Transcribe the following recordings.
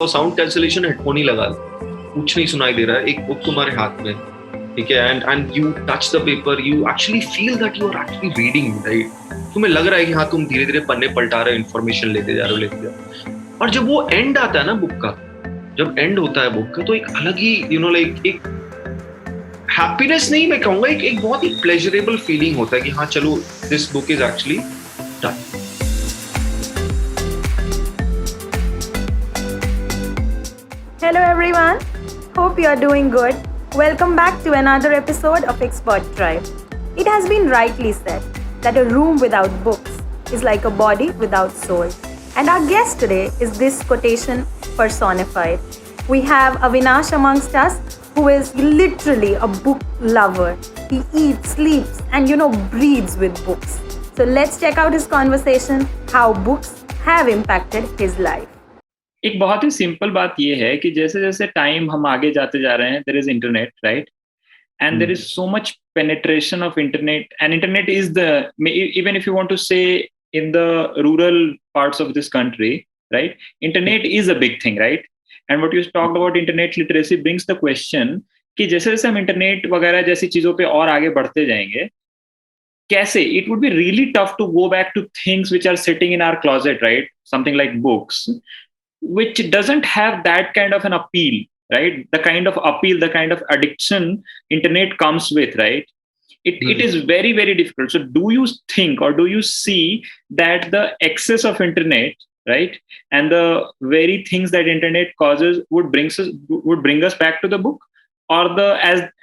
तो sound cancellation headphone ही लगा लो, कुछ नहीं सुनाई दे रहा है, एक बुक तुम्हारे हाथ में, ठीक है, and you touch the paper, you actually feel that you are actually reading, right? तुम्हें लग रहा है कि हाँ तुम धीरे धीरे पन्ने पलटा रहे हो, इन्फॉर्मेशन लेते जा रहे हो, लेते जा रहे हो। और जब वो एंड आता है ना बुक का, जब एंड होता है बुक का, तो एक अलग ही लाइक एक हैप्पीनेस नहीं मैं कहूंगा, एक बहुत ही प्लेजरेबल फीलिंग होता है कि हाँ चलो this book is actually done. Hello everyone, hope you are doing good. Welcome back to another episode of Expert Tribe. It has been rightly said that a room without books is like a body without soul. And our guest today is this quotation personified. We have Avinash amongst us, who is literally a book lover. He eats, sleeps, and breathes with books. So let's check out his conversation, how books have impacted his life. एक बहुत ही simple बात यह है कि जैसे जैसे time हम आगे जाते जा रहे हैं, there is internet, right? And there is so much penetration of internet, and internet is the, even if you want to say in the rural parts of this country, right, internet is a big thing, right? And what you talked about internet literacy brings the question कि जैसे जैसे हम internet वगैरह जैसी चीजों पे और आगे बढ़ते जाएंगे, कैसे it would be really tough to go back to things which are sitting in our closet, right? Something like books, which doesn't have that kind of an appeal, right? The kind of appeal, the kind of addiction internet comes with, right? It is very, very difficult. So do you think, or do you see that the excess of internet, right, and the very things that internet causes would bring us back to the book? Or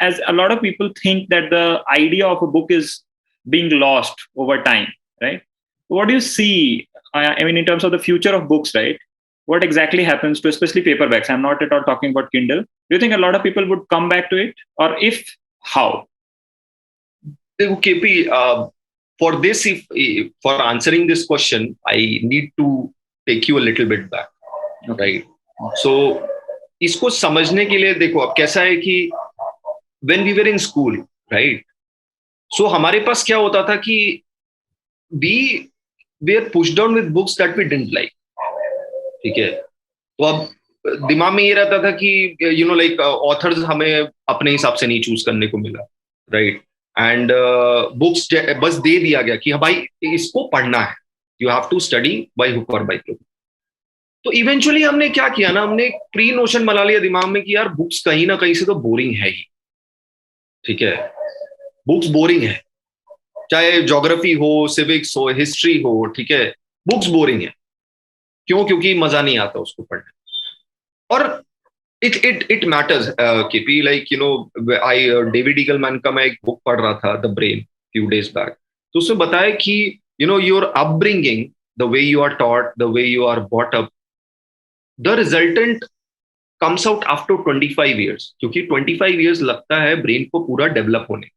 as a lot of people think that the idea of a book is being lost over time, right? What do you see, I mean, in terms of the future of books, right? What exactly happens to especially paperbacks? I'm not at all talking about Kindle. Do you think a lot of people would come back to it? Or if, how? KP, for this, for answering this question, I need to take you a little bit back, right? So, इसको समझने के लिए देखो, अब कैसा है कि when we were in school, right? So हमारे पास क्या होता था कि we were pushed on with books that we didn't like. ठीक है, तो अब दिमाग में ये रहता था कि लाइक ऑथर्स हमें अपने हिसाब से नहीं चूज करने को मिला, राइट? एंड बुक्स बस दे दिया गया कि हाँ भाई इसको पढ़ना है, you have to study by hook और बाय क्रुक। तो इवेंचुअली हमने क्या किया ना, हमने एक प्री नोशन बना लिया दिमाग में कि यार बुक्स कहीं ना कहीं से तो बोरिंग है ही, ठीक है, बुक्स बोरिंग है, चाहे ज्योग्राफी हो, सिविक्स हो, हिस्ट्री हो, ठीक है, बुक्स बोरिंग है। क्यों? क्योंकि मजा नहीं आता उसको पढ़ने। और it matters KP, like I David Eagleman का मैं एक बुक पढ़ रहा था, the brain, few days back. तो उसमें बताया कि your upbringing, the way you are taught, the way you are brought up, the resultant comes out after 25 years, क्योंकि 25 ईयर्स लगता है ब्रेन को पूरा डेवलप होने।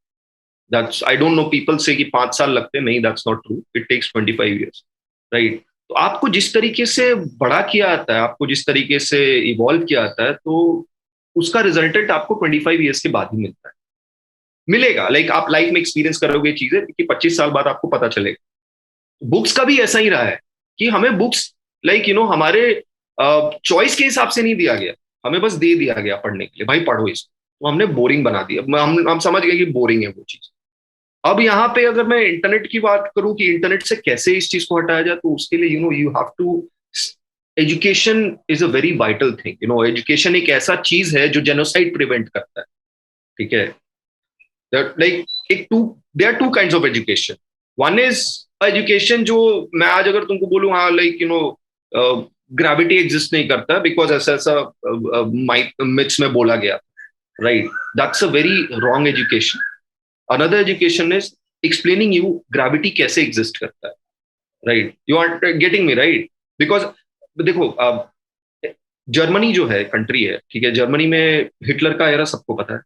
That's, I don't know, people से कि 5 साल लगते हैं, नहीं, that's not true, it takes 25 years, right? तो आपको जिस तरीके से बड़ा किया जाता है, आपको जिस तरीके से इवॉल्व किया जाता है, तो उसका रिजल्टेंट आपको 25 ईयर्स के बाद ही मिलता है, मिलेगा। लाइक आप लाइफ में एक्सपीरियंस करोगे चीजें कि 25 साल बाद आपको पता चलेगा। बुक्स का भी ऐसा ही रहा है कि हमें बुक्स लाइक हमारे चॉइस के हिसाब से नहीं दिया गया, हमें बस दे दिया गया पढ़ने के लिए, भाई पढ़ो इसको, तो हमने बोरिंग बना दिया, हम समझ गए कि बोरिंग है वो चीज। अब यहाँ पे अगर मैं इंटरनेट की बात करूं कि इंटरनेट से कैसे इस चीज को हटाया जाए, तो उसके लिए you have to, education is a very vital thing. Education एक ऐसा चीज है जो जेनोसाइड प्रिवेंट करता है, ठीक है? Like there are two kinds of education. One is education जो मैं आज अगर तुमको बोलूं, हाँ लाइक ग्रेविटी एग्जिस्ट नहीं करता, बिकॉज ऐसा ऐसा मिथ्स में बोला गया, right? That's a very wrong education. Another education is explaining you gravity कैसे exist करता है, right? You are getting me, right? Because देखो, जर्मनी जो है कंट्री है, ठीक है, जर्मनी में हिटलर का एरा सबको पता है,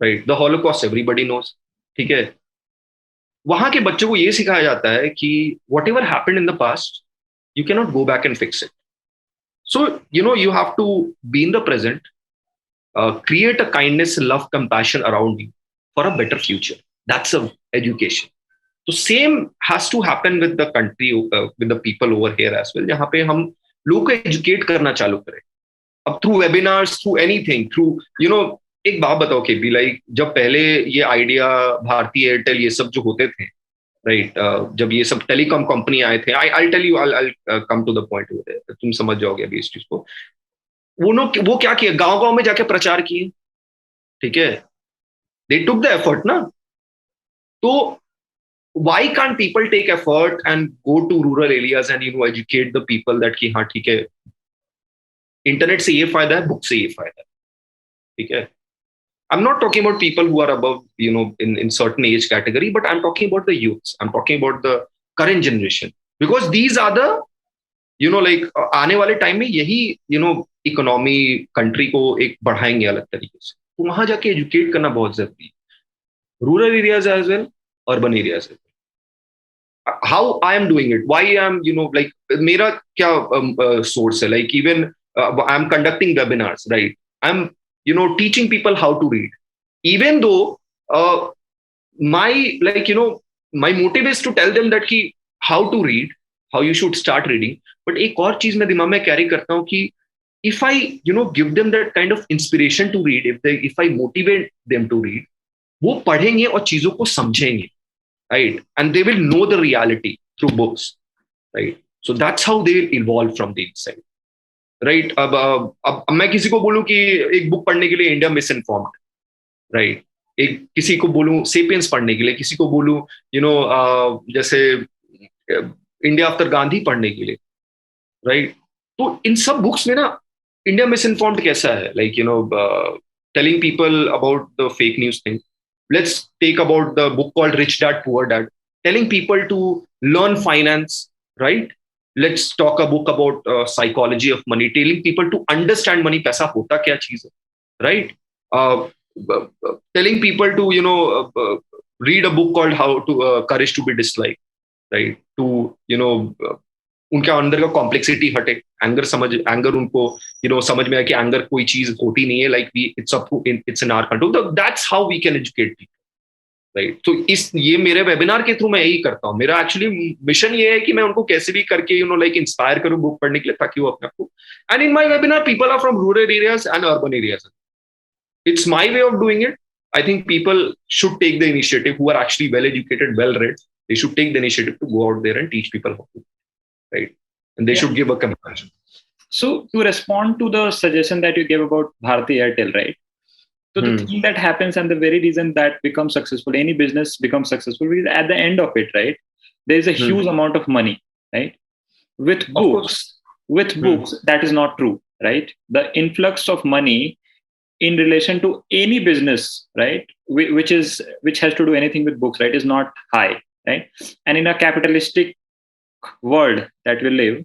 right? The Holocaust everybody knows, ठीक है। वहां के बच्चों को ये सिखाया जाता है कि whatever happened in the past, you can not go back and fix it. So you have to be in the present, create a kindness, love, compassion around you for a better future. That's a education. So same has to happen with the country, with the people over here as well, जहाँ पे हम लोग को educate करना चालू करें, अब through webinars, through anything, through एक बात बताओ के बी, लाइक जब पहले ये आइडिया, भारती एयरटेल, ये सब जो होते थे, राइट, जब ये सब टेलीकॉम कंपनी आए थे, I tell you, I come to the point, तुम समझ जाओगे अभी इस चीज को। वो क्या किया, गांव गांव में जाके प्रचार किए, ठीक है, दे टुक द एफर्ट ना। तो why can't people take effort and go to rural areas and educate the people that कि हाँ ठीक है, इंटरनेट से ये फायदा है, बुक से ये फायदा है, ठीक है। I'm not talking about people who are above, in certain age category, but I'm talking about the youths. I'm talking about the current generation, because these are the, like आने वाले टाइम में यही, इकोनॉमी कंट्री को एक बढ़ाएंगे अलग तरीके से। तो वहां जाके एजुकेट करना बहुत जरूरी है, rural areas as well, urban areas as well. How I am doing it, why I am, like मेरा क्या source है, like even I'm conducting webinars, right? I'm, teaching people how to read, even though my, like, my motive is to tell them that कि how to read, how you should start reading. But एक और चीज मैं दिमाग में carry करता हूँ कि if I, give them that kind of inspiration to read, if I motivate them to read, वो पढ़ेंगे और चीजों को समझेंगे, right? And they will know the reality through books, right? So that's how they will evolve from the inside, right? अब मैं किसी को बोलूं कि एक बुक पढ़ने के लिए इंडिया मिसइन्फॉर्म्ड, right? एक किसी को बोलूं सेपियंस पढ़ने के लिए, किसी को बोलूं जैसे इंडिया आफ्टर गांधी पढ़ने के लिए, right? तो इन सब बुक्स में ना इंडिया मिसइन्फॉर्म्ड कैसा है, like telling people about the fake news thing. Let's take about the book called Rich Dad Poor Dad, telling people to learn finance, right? Let's talk a book about psychology of money, telling people to understand money, paisa hota kya cheez hai, right? Telling people to read a book called How to Courage to be Disliked, right? To उनके अंदर का complexity हटे, anger उनको समझ में आए कि anger कोई चीज होती नहीं है, like it's in our control. That's how we can educate people, right? तो ये मेरे वेबिनार के थ्रू मैं यही करता हूँ। मेरा एक्चुअली मिशन ये है कि मैं उनको कैसे भी करके लाइक इंस्पायर करूँ बुक पढ़ने के लिए, ताकि वो अपने आप को, and in my webinar people are from rural areas and urban areas. It's my way of doing it. I think people should take the initiative, who are actually well educated, well read, they should take the initiative to go out there and teach people how to, right? And they should give a comparison. So to respond to the suggestion that you gave about Bharti Airtel, right? So the thing that happens, and the very reason that becomes successful, any business becomes successful, because at the end of it, right, there is a huge amount of money, right? With books, that is not true, right? The influx of money in relation to any business, right, which has to do anything with books, right, is not high, right? And in a capitalistic world that we live,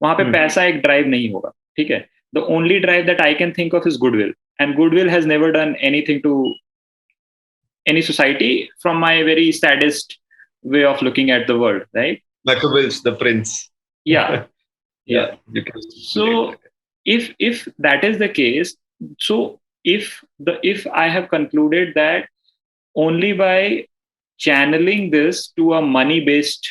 वहां पे पैसा एक drive नहीं होगा, ठीक है? The only drive that I can think of is goodwill, and goodwill has never done anything to any society from my very saddest way of looking at the world, right? Machiavelli's The Prince. Yeah. So if that is the case, so if I have concluded that only by channeling this to a money-based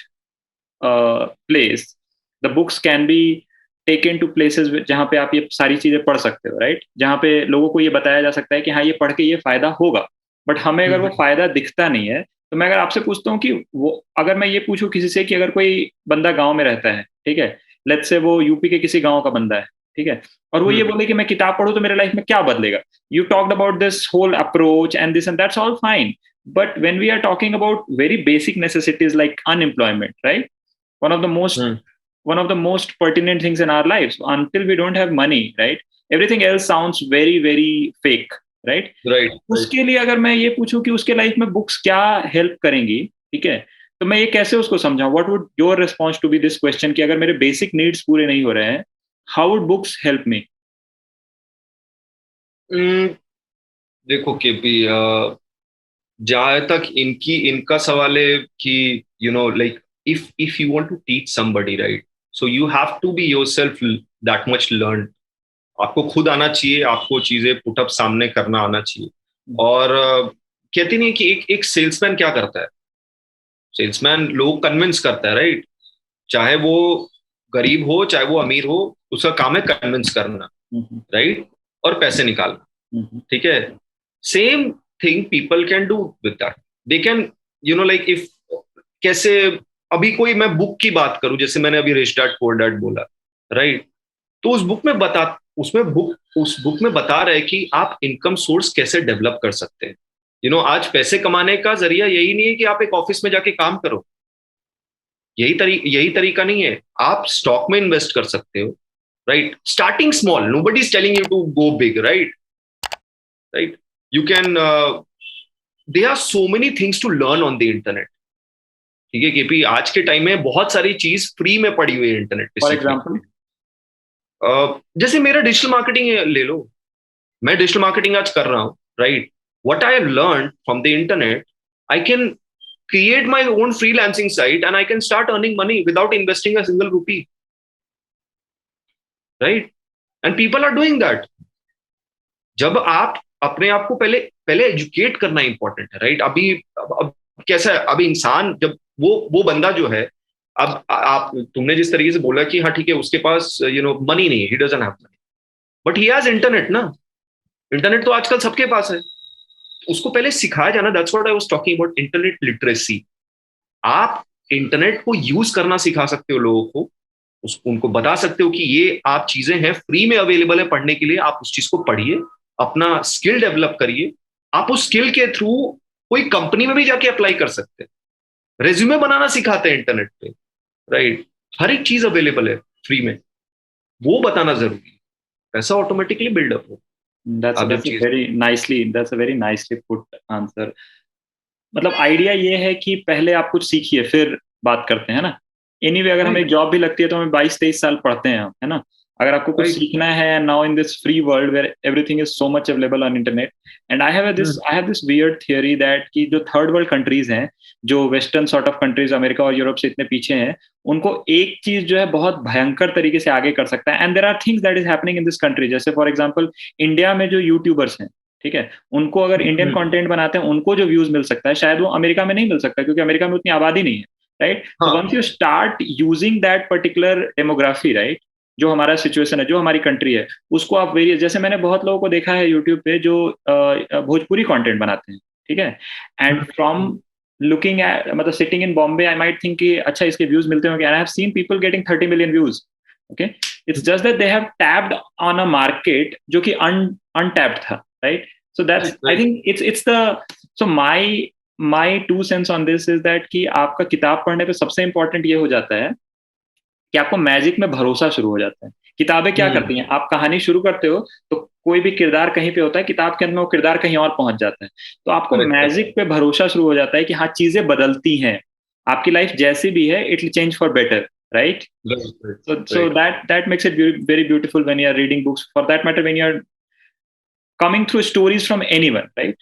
place, the books can be taken to places जहाँ पे आप ये सारी चीजें पढ़ सकते हो, right? जहाँ पे लोगों को ये बताया जा सकता है कि हाँ, ये पढ़ के ये फायदा होगा, बट हमें अगर वो फायदा दिखता नहीं है, तो मैं अगर आपसे पूछता हूँ कि वो, अगर मैं ये पूछूं किसी से कि अगर कोई बंदा गांव में रहता है, ठीक है, लेट्स से वो यूपी के किसी गांव का बंदा है, ठीक है, और वो ये बोले कि मैं किताब पढ़ूं तो मेरे लाइफ में क्या बदलेगा? You talked about this whole approach and this and that's all fine, but when we are talking about very basic necessities like unemployment, right, one of the most pertinent things in our lives, until we don't have money, right, everything else sounds very very fake, right? उसके लिए अगर मैं ये पूछूं कि उसके life में books क्या हेल्प करेंगी, ठीक है, तो मैं ये कैसे उसको समझाऊं? What would your response to be this question कि अगर मेरे बेसिक नीड्स पूरे नहीं हो रहे हैं, how would books help me? देखो केपी, जहां तक इनका सवाल है कि like if you want to teach somebody, right, so you have to be yourself that much learned. आपको खुद आना चाहिए, आपको चीजें पुट अप सामने करना आना चाहिए। और कहते नहीं कि एक सेल्समैन क्या करता है? सेल्समैन लोग कन्विंस करता है, राइट? चाहे वो गरीब हो चाहे वो अमीर हो, उसका काम है कन्विंस करना। राइट, और पैसे निकालना, ठीक है। Same thing people can do with that, they can like if, कैसे, अभी कोई मैं बुक की बात करूं, जैसे मैंने अभी रिच डैड पुअर डैड बोला, राइट, तो उस बुक में बता रहे कि आप इनकम सोर्स कैसे डेवलप कर सकते हैं। आज पैसे कमाने का जरिया यही नहीं है कि आप एक ऑफिस में जाके काम करो, यही तरीका नहीं है। आप स्टॉक में इन्वेस्ट कर सकते हो, right, starting small, nobody is telling you to go big, right, right, you can, there are so many things to learn on the internet, ठीक है केपी, आज के टाइम में बहुत सारी चीज फ्री में पड़ी हुई है इंटरनेट पे। फॉर एग्जाम्पल, जैसे मेरा डिजिटल मार्केटिंग ले लो, मैं डिजिटल मार्केटिंग आज कर रहा हूँ, right, what I have learn from the internet, I can create my own freelancing site and I can start earning money without investing a single rupee, right, and people are doing that। जब आप अपने आप को पहले पहले educate करना important है, right. अब कैसा है, अभी इंसान जब वो बंदा जो है, अब आप तुमने जिस तरीके से बोला कि हाँ ठीक है उसके पास मनी नहीं है, he doesn't have money, but he has internet ना, इंटरनेट तो आजकल सबके पास है, उसको पहले सिखाया जाना। That's what I was talking about, internet literacy. आप इंटरनेट को यूज करना सिखा सकते हो लोगों को, उनको बता सकते हो कि ये आप चीजें हैं, फ्री में अवेलेबल है पढ़ने के लिए, आप उस चीज को पढ़िए, अपना स्किल डेवलप करिए। आप उस स्किल के थ्रू कोई कंपनी में भी जाके अप्लाई कर सकते हैं, रेज्यूमे बनाना सिखाते हैं इंटरनेट पे, राइट, हर एक चीज अवेलेबल है फ्री में, वो बताना जरूरी है, पैसा ऑटोमेटिकली बिल्डअप हो। that's a very nicely put answer। मतलब आइडिया ये है कि पहले आप कुछ सीखिए फिर बात करते हैं ना। एनीवे अगर हमें जॉब भी लगती है तो हमें 22-23 साल पढ़ते हैं, है ना। अगर आपको कुछ सीखना है, now in this free world where everything is so much available on internet, and I have this weird theory that कि जो थर्ड वर्ल्ड कंट्रीज हैं, जो western sort of countries America और यूरोप से इतने पीछे हैं, उनको एक चीज जो है बहुत भयंकर तरीके से आगे कर सकता है। And there are things that is happening in this country. जैसे फॉर एग्जाम्पल इंडिया में जो यूट्यूबर्स हैं, ठीक है, उनको अगर इंडियन कंटेंट बनाते हैं, उनको जो व्यूज मिल सकता है शायद वो अमेरिका में नहीं मिल सकता, क्योंकि अमेरिका में उतनी आबादी नहीं है, राइट। तो once you start using that particular demography, right, जो हमारा सिचुएशन है, जो हमारी कंट्री है, उसको आप वेरियस, जैसे मैंने बहुत लोगों को देखा है यूट्यूब पे जो भोजपुरी कंटेंट बनाते हैं, ठीक है, एंड फ्रॉम लुकिंग एट, मतलब sitting in Bombay, I might think कि अच्छा इसके व्यूज मिलते होंगे, and I have seen people getting 30 million views, okay. It's just that they have tapped on a market जो कि अनटैप्ड था, right. So that's, I think it's the, so my 2 cents on this is that कि आपका किताब पढ़ने पे सबसे important ये हो जाता है कि आपको मैजिक में भरोसा शुरू हो जाता है। किताबें क्या करती हैं, आप कहानी शुरू करते हो तो कोई भी किरदार कहीं पे होता है, किताब के अंदर वो किरदार कहीं और पहुंच जाता है, तो आपको मैजिक पे भरोसा शुरू हो जाता है कि हाँ चीजें बदलती हैं, आपकी लाइफ जैसी भी है it will change for better, right? So that makes it very beautiful when you are reading books, for that matter when you are coming through stories from anyone, right?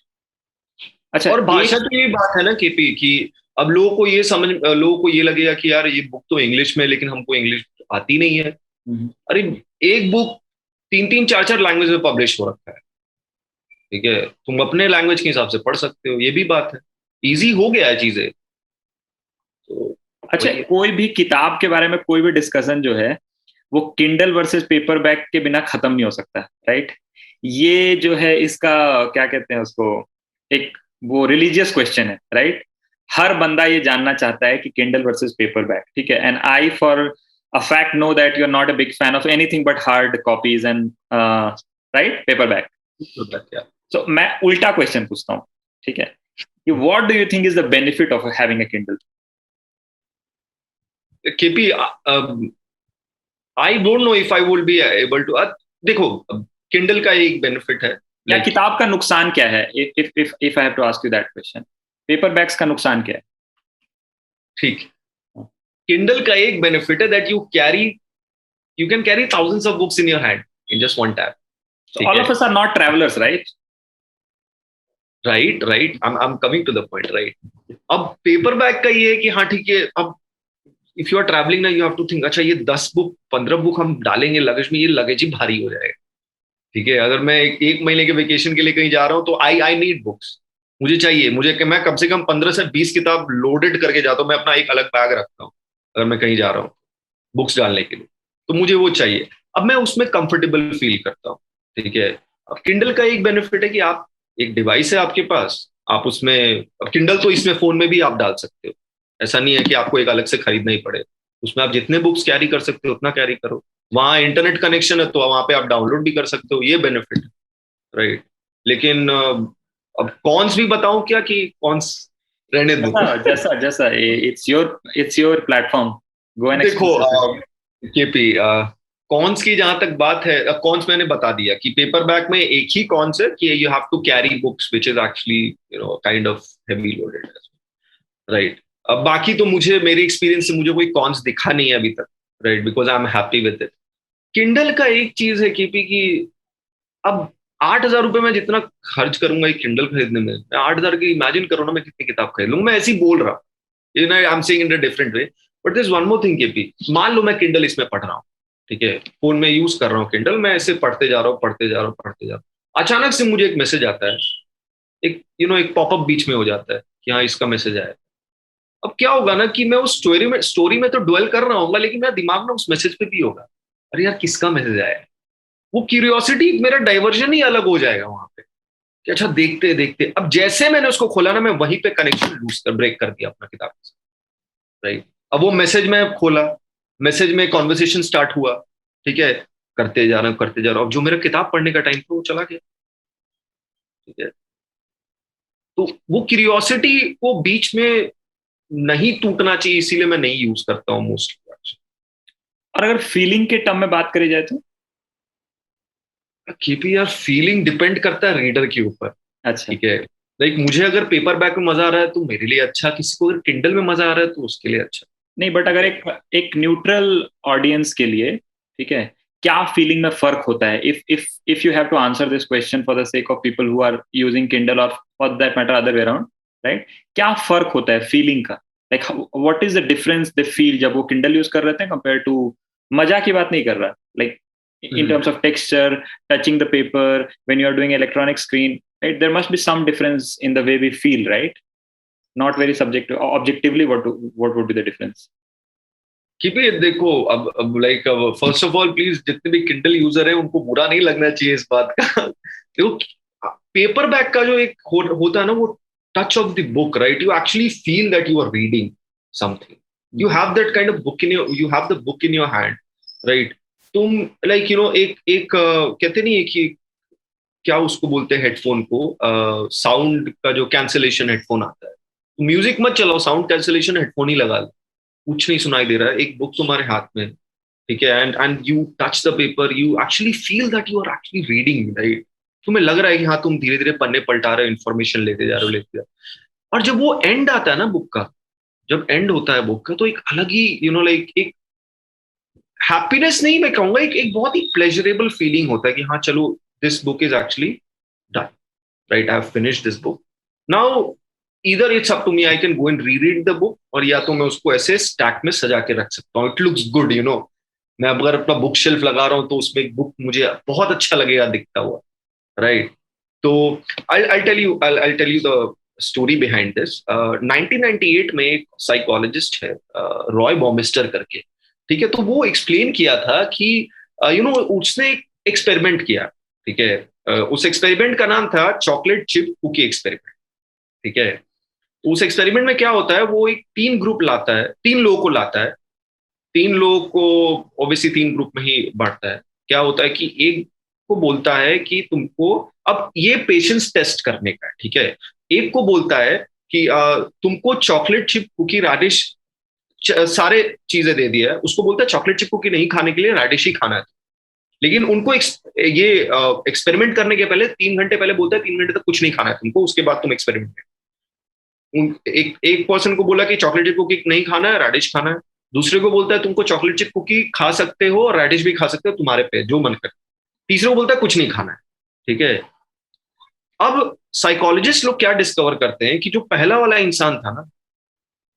अच्छा, और भाषा की ये बात है ना केपी कि अब लोगों को ये लगेगा कि यार ये बुक तो इंग्लिश में, लेकिन हमको इंग्लिश आती नहीं है। अरे एक बुक 3-3, 4-4 लैंग्वेज में पब्लिश हो रखा है, ठीक है, तुम अपने लैंग्वेज के हिसाब से पढ़ सकते हो, ये भी बात है, इजी हो गया है चीजें। तो अच्छा, कोई भी किताब के बारे में कोई भी डिस्कशन जो है वो किंडल वर्सेस पेपर बैक के बिना खत्म नहीं हो सकता, राइट। ये जो है इसका क्या कहते हैं उसको, एक वो रिलीजियस क्वेश्चन है, राइट। हर बंदा ये जानना चाहता है कि किंडल वर्सेस पेपर बैक, ठीक है। And I for a fact know that you are not a big fan of anything but hard copies and right, paperback. So मैं उल्टा क्वेश्चन पूछता हूँ, ठीक है, कि what do you think is the benefit of having a Kindle? KP, I don't know if I would be able to, देखो Kindle का एक बेनिफिट है, या किताब का नुकसान क्या है, if I have to ask you that question, paper bags का नुकसान क्या है? ठीक, किंडल का एक बेनिफिट है that you can carry thousands of books in your hand in just one tap. So all of us are not travelers, right? Right. I'm coming to the point, right? अब paper bag का ये है कि हाँ ठीक है, अब if you are travelling ना, यू हैव टू थिंक, अच्छा ये 10 बुक 15 बुक हम डालेंगे लगेज में, ये लगेज ही भारी हो जाएगा, ठीक है। अगर मैं एक महीने के वेकेशन के लिए कहीं जा रहा हूँ तो आई नीड बुक्स, मैं कम से कम 15 से 20 किताब लोडेड करके जाता हूँ, मैं अपना एक अलग बैग रखता हूँ अगर मैं कहीं जा रहा हूँ बुक्स डालने के लिए, तो मुझे वो चाहिए। अब मैं उसमें कंफर्टेबल फील करता हूँ, ठीक है। अब किंडल का एक बेनिफिट है कि आप, एक डिवाइस है आपके पास, आप उसमें, अब किंडल तो इसमें फोन में भी आप डाल सकते हो, ऐसा नहीं है कि आपको एक अलग से खरीदना ही पड़े। उसमें आप जितने बुक्स कैरी कर सकते हो उतना कैरी करो, वहां इंटरनेट कनेक्शन है तो वहां पे आप डाउनलोड भी कर सकते हो, ये बेनिफिट है, राइट। लेकिन अब कॉन्स भी बताऊं क्या, कि कॉन्स रहने दो। जैसा जैसा जैसा it's your platform, go and देखो एक्सप्रेस। केपी, कॉन्स की जहां तक बात है, कॉन्स मैंने बता दिया कि पेपर बैक में एक ही कॉन्स है कि you have to carry books which is actually kind of heavy loaded, right. अब बाकी तो मुझे, मेरे एक्सपीरियंस से मुझे कोई कॉन्स दिखा नहीं है अभी तक, right, because I am happy with it. Kindle का एक चीज है केपी की, अब 8,000 रुपये में जितना खर्च करूंगा एक किंडल खरीदने में, मैं 8,000 की इमेजिन करो ना मैं कितनी किताब खरीद लूंगा, मैं ऐसे ही बोल रहा हूँ, I am saying in a different way. But this one more thing KP, मान लो मैं किंडल इसमें पढ़ रहा हूँ, ठीक है, फोन में यूज कर रहा हूँ किंडल, मैं ऐसे पढ़ते जा रहा हूँ, पढ़ते जा रहा हूँ, पढ़ते जा रहा हूँ, अचानक से मुझे एक मैसेज आता है, एक एक पॉपअप बीच में हो जाता है कि हाँ इसका मैसेज आया। अब क्या होगा ना कि मैं उस स्टोरी में तो ड्वेल कर रहा हूँ, लेकिन मेरा दिमाग ना उस मैसेज पे भी होगा, अरे यार किसका मैसेज आया है। वो क्यूरियोसिटी, मेरा डाइवर्जन ही अलग हो जाएगा वहां पे, कि अच्छा देखते देखते, अब जैसे मैंने उसको खोला ना, मैं वहीं पे कनेक्शन लूज कर, ब्रेक कर दिया अपना किताब से, राइट। अब वो मैसेज में खोला, मैसेज में कॉन्वर्सेशन स्टार्ट हुआ, ठीक है, करते जा रहा हूँ, करते जा रहा हूँ, अब जो मेरा किताब पढ़ने का टाइम था वो चला गया, ठीक है। तो वो क्यूरियोसिटी को बीच में नहीं टूटना चाहिए, इसीलिए मैं नहीं यूज करता हूँ मोस्टली। और अगर फीलिंग के टर्म में बात करी जाए तो? केपी यार, फीलिंग डिपेंड करता है रीडर के ऊपर, अच्छा। ठीक है। लाइक मुझे अगर पेपर बैक में मजा आ रहा है तो मेरे लिए अच्छा, किसी को अगर किंडल में मजा आ रहा है तो उसके लिए अच्छा। नहीं, बट अगर एक एक न्यूट्रल ऑडियंस के लिए, ठीक है, क्या फीलिंग में फर्क होता है? If you have to answer this question for the sake of people who are using Kindle और for that matter other way around, right, क्या फर्क होता है फीलिंग का? Like what is the difference they feel जब वो Kindle use कर रहे थे कंपेयर टू, मजा की बात नहीं कर रहा, like in terms of texture, touching the paper, when you are doing electronic screen, right, there must be some difference in the way we feel, right? Not very subjective, objectively what would be the difference? कि भी देखो, अब like, first of all please जितने भी Kindle user है उनको बुरा नहीं लगना चाहिए इस बात का। देखो, पेपर बैक का जो एक होता है ना, वो touch of the book, right, you actually feel that you are reading something, you have that kind of book in your, you have the book in your hand, right. तुम like एक कहते नहीं है कि क्या उसको बोलते हैं हेडफोन को, साउंड का जो कैंसिलेशन हेडफोन आता है, म्यूजिक मत चलाओ, साउंड कैंसिलेशन हेडफोन ही लगा लो, कुछ नहीं सुनाई दे रहा है, एक बुक तुम्हारे हाथ में, ठीक है, and you touch the paper, you actually feel that you are actually reading, right. तुम्हें लग रहा है कि हाँ तुम धीरे धीरे पन्ने पलटा रहे हो, इन्फॉर्मेशन लेते जा रहे हो, लेते जा रहे हो। और जब वो एंड आता है ना बुक का, जब एंड होता है बुक का, तो एक अलग ही लाइक एक हैप्पीनेस नहीं मैं कहूंगा, एक बहुत ही प्लेजरेबल फीलिंग होता है कि हाँ चलो, this book is actually done, right, I have finished this book now, इधर it's up to me, I can go and read the book, और या तो मैं उसको ऐसे स्टैक में सजा के रख सकता हूँ, इट लुक्स गुड, मैं अगर अपना बुक शेल्फ लगा रहा हूँ तो उसमें एक बुक मुझे बहुत अच्छा लगेगा दिखता हुआ, राइट। तो I tell you the story behind this. 1998 में एक साइकोलॉजिस्ट है, रॉय बॉमिस्टर करके, ठीक है, तो वो एक्सप्लेन किया था कि उसने एक एक्सपेरिमेंट किया, ठीक है, उस एक्सपेरिमेंट का नाम था चॉकलेट चिप कुकी एक्सपेरिमेंट, ठीक है। तो उस एक्सपेरिमेंट में क्या होता है, वो एक तीन लोगों को लाता है, तीन लोगों को ऑब्वियसली तीन ग्रुप में ही बांटता है। क्या होता है कि एक को बोलता है कि तुमको, अब ये पेशेंस टेस्ट करने का है, ठीक है, एक को बोलता है कि तुमको चॉकलेट चिप कुकी राडिश सारे चीजें दे दिया है, उसको बोलता है चॉकलेट चिप कुकी नहीं खाने के लिए, राडिश ही खाना है। लेकिन उनको ये एक्सपेरिमेंट करने के पहले 3 घंटे पहले बोलता है 3 घंटे तक कुछ नहीं खाना है तुमको, उसके बाद तुम एक्सपेरिमेंट। एक पर्सन को बोला कि चॉकलेट चिप कुकी नहीं खाना है, रेडिश खाना है। दूसरे को बोलता है तुमको चॉकलेट चिप कुकी खा सकते हो और रेडिश भी खा सकते हो, तुम्हारे पे जो मन करे। तीसरे को बोलता है कुछ नहीं खाना है, ठीक है। अब साइकोलॉजिस्ट लोग क्या डिस्कवर करते हैं कि जो पहला वाला इंसान था ना,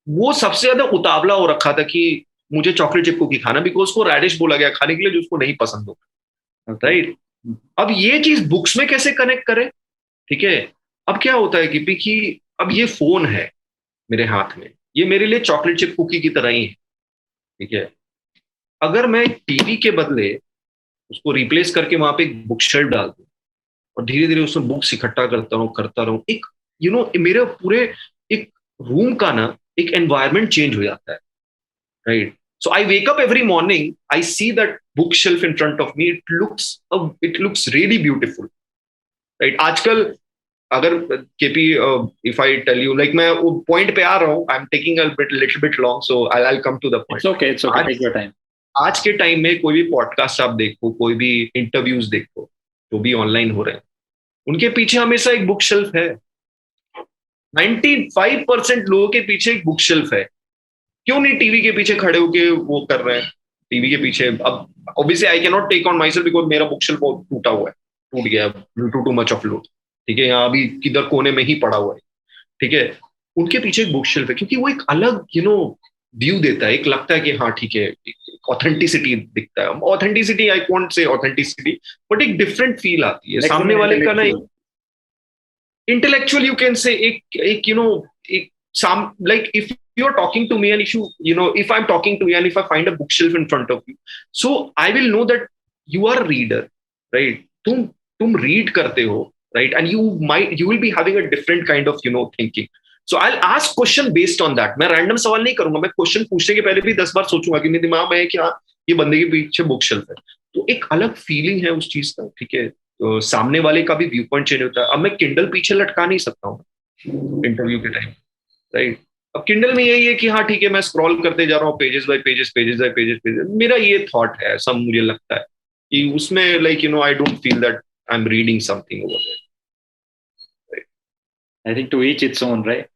वो सबसे ज्यादा उतावला हो रखा था कि मुझे चॉकलेट चिप कुकी खाना, बिकॉज उसको रेडिश बोला गया खाने के लिए जो उसको नहीं पसंद होता, राइट। अब ये चीज बुक्स में कैसे कनेक्ट करे, ठीक है। अब क्या होता है कि अब ये फोन है मेरे हाथ में, ये मेरे लिए चॉकलेट चिप कुकी की तरह ही है, ठीक है। अगर मैं टीवी के बदले उसको रिप्लेस करके वहां पे एक बुक शेल्फ डाल दूं और धीरे धीरे उसमें बुक्स इकट्ठा करता रहूं एक मेरे पूरे एक रूम का ना एक एनवायरनमेंट चेंज हो जाता है, right? So I wake up every morning, I see that bookshelf in front of me, it looks really beautiful, right? आजकल अगर KP, if I tell you, like मैं वो पॉइंट पे आ रहा हूँ, I am taking a little bit long, so I come to the point. It's okay, take your time. आज के टाइम में कोई भी पॉडकास्ट आप देखो, कोई भी इंटरव्यूज देखो जो भी ऑनलाइन हो रहे हैं, उनके पीछे हमेशा एक बुक शेल्फ है। 95% लोगों के पीछे एक बुक शेल्फ है। क्यों नहीं टीवी के पीछे खड़े होके वो कर रहे हैं? टीवी के पीछे अब obviously I can not take on myself because मेरा बुक शेल्फ टूटा हुआ है, टूट गया टू मच ऑफ लोड, ठीक है, यहाँ अभी किधर कोने में ही पड़ा हुआ है, ठीक है। उनके पीछे एक बुक शेल्फ है क्योंकि वो एक अलग व्यू देता है, एक लगता है कि हाँ ठीक है, ऑथेंटिसिटी दिखता है। Authenticity, I won't say authenticity, but एक डिफरेंट फील आती है सामने वाले का ना। इंटेलेक्चुअल यू कैन से एक like if you are talking to me and if I'm talking to you and if I find a bookshelf in front of you, so I will know that you are a reader, right? तुम read करते हो, right? And you will be having a different kind of thinking. So I'll ask question based on that. मैं random सवाल नहीं करूंगा, मैं question पूछने के पहले भी 10 बार सोचूंगा कि मेरे दिमाग में है कि हाँ ये बंदे के पीछे बुक शेल्फ है। तो एक अलग फीलिंग है उस चीज का, ठीक है। तो सामने वाले का भी व्यू पॉइंट चेंज होता है। अब मैं किंडल पीछे लटका नहीं सकता हूँ इंटरव्यू के टाइम, राइट? अब किंडल में यही है कि हाँ ठीक है, मैं स्क्रॉल करते जा रहा हूँ पेजेस बाय पेजेस। मेरा ये थॉट है, सब मुझे लगता है कि उसमें like I don't feel that I am reading something over there. I think to each its own, right?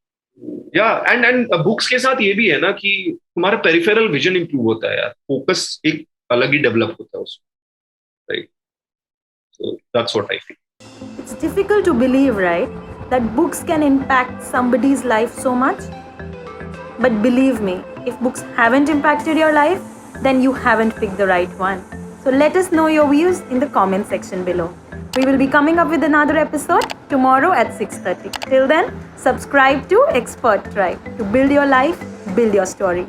या एंड बुक्स के साथ ये भी है ना कि तुम्हारा पेरिफेरल विजन इंप्रूव होता है यार, फोकस एक अलग ही डेवलप होता है उसमें, right? So that's what I feel. It's difficult to believe, right, that books can impact somebody's life so much. But believe me, if books haven't impacted your life, then you haven't picked the right one. So let us know your views in the comment section below. We will be coming up with another episode tomorrow at 6:30. Till then, subscribe to Expert Tribe to build your life, build your story.